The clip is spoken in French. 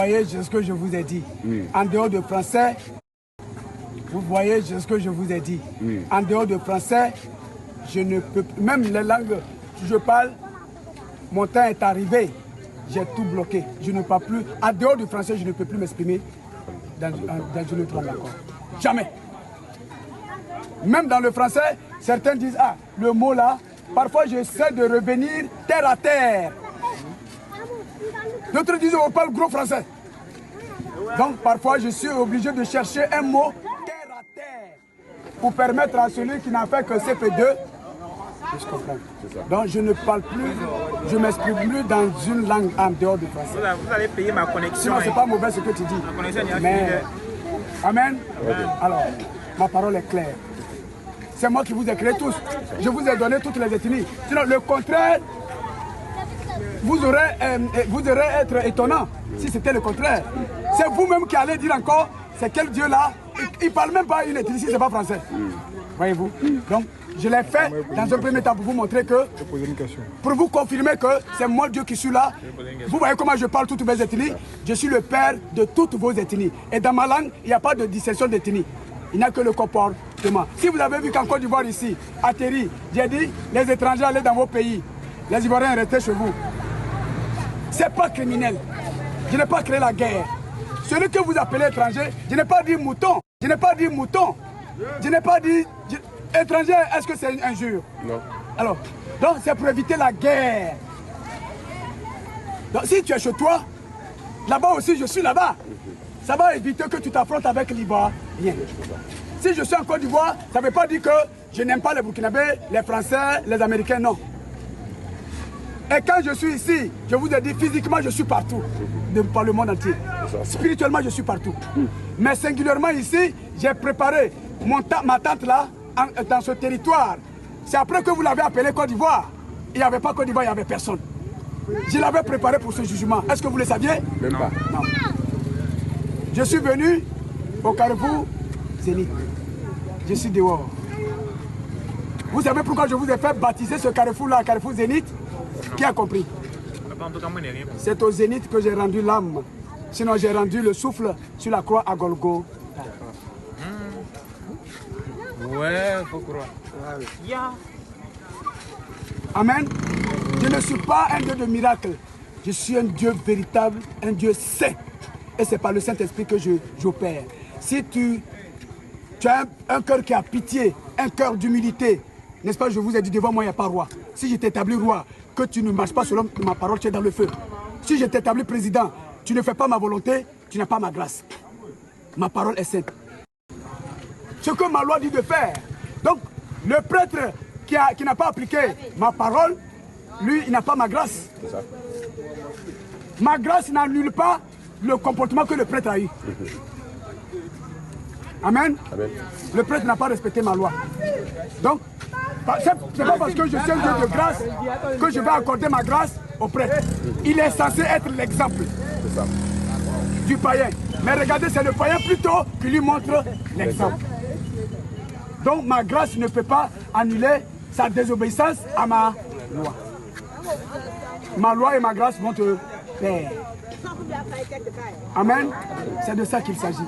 Voyez ce que je vous ai dit. En dehors de français, vous voyez ce que je vous ai dit. En dehors de français, je ne peux même les langues que je parle, mon temps est arrivé. J'ai tout bloqué. Je ne parle plus. En dehors du français, je ne peux plus m'exprimer dans une autre langue encore. Jamais. Même dans le français, certains disent, ah, le mot là, parfois j'essaie de revenir terre à terre. D'autres disent, on parle gros français. Donc parfois je suis obligé de chercher un mot terre à terre pour permettre à celui qui n'a fait que CP2 de se comprendre. Donc je ne parle plus, je ne m'exprime plus dans une langue en dehors du français. Vous allez payer ma connexion. Sinon c'est pas mauvais ce que tu dis. Ma connexion est mais, amen. Alors, ma parole est claire. C'est moi qui vous ai créé tous. Je vous ai donné toutes les ethnies. Sinon le contraire, vous aurez être étonnant si c'était le contraire. C'est vous-même qui allez dire encore, c'est quel Dieu là. Il ne parle même pas une ethnie si ce n'est pas français. Voyez-vous. Donc, je l'ai fait dans un premier temps pour vous montrer que, pour vous confirmer que c'est moi Dieu qui suis là. Vous voyez comment je parle toutes mes ethnies. Je suis le père de toutes vos ethnies. Et dans ma langue, il n'y a pas de distinction d'ethnie. Il n'y a que le comportement. Si vous avez vu qu'en Côte d'Ivoire ici, atterri, j'ai dit, les étrangers allaient dans vos pays. Les Ivoiriens restaient chez vous. Ce n'est pas criminel. Je n'ai pas créé la guerre. Celui que vous appelez étranger, je n'ai pas dit mouton. Je n'ai pas dit mouton. Je n'ai pas dit... Étranger, est-ce que c'est une injure? Non. Alors, donc c'est pour éviter la guerre. Donc si tu es chez toi, là-bas aussi je suis là-bas. Ça va éviter que tu t'affrontes avec l'Ivoirien. Si je suis en Côte d'Ivoire, ça ne veut pas dire que je n'aime pas les Burkinabés, les Français, les Américains, non. Et quand je suis ici, je vous ai dit, physiquement, je suis partout, par le monde entier. Spirituellement, je suis partout. Mais singulièrement ici, j'ai préparé ma tente là, dans ce territoire. C'est après que vous l'avez appelé Côte d'Ivoire. Il n'y avait pas Côte d'Ivoire, il n'y avait personne. Je l'avais préparé pour ce jugement. Est-ce que vous le saviez? Même pas. Non. Je suis venu au carrefour Zénith. Je suis dehors. Vous savez pourquoi je vous ai fait baptiser ce carrefour-là, carrefour Zénith? Qui a compris? C'est au Zénith que j'ai rendu l'âme. Sinon j'ai rendu le souffle sur la croix à Golgotha. Ouais, faut croire. Amen. Je ne suis pas un Dieu de miracle. Je suis un Dieu véritable, un Dieu saint. Et c'est par le Saint-Esprit que j'opère. Si tu as un cœur qui a pitié, un cœur d'humilité, n'est-ce pas, je vous ai dit, devant moi, il n'y a pas roi. Si je t'établis roi, que tu ne marches pas selon ma parole, tu es dans le feu. Si je t'établis président, tu ne fais pas ma volonté, tu n'as pas ma grâce. Ma parole est sainte. Ce que ma loi dit de faire. Donc, le prêtre qui n'a pas appliqué ma parole, lui, il n'a pas ma grâce. Ma grâce n'annule pas le comportement que le prêtre a eu. Amen. Amen. Le prêtre n'a pas respecté ma loi. Donc, c'est pas parce que je suis un Dieu de grâce que je vais accorder ma grâce au prêtre. Il est censé être l'exemple du païen. Mais regardez, c'est le païen plutôt qui lui montre l'exemple. Donc ma grâce ne peut pas annuler sa désobéissance à ma loi. Ma loi et ma grâce vont te faire. Amen. C'est de ça qu'il s'agit.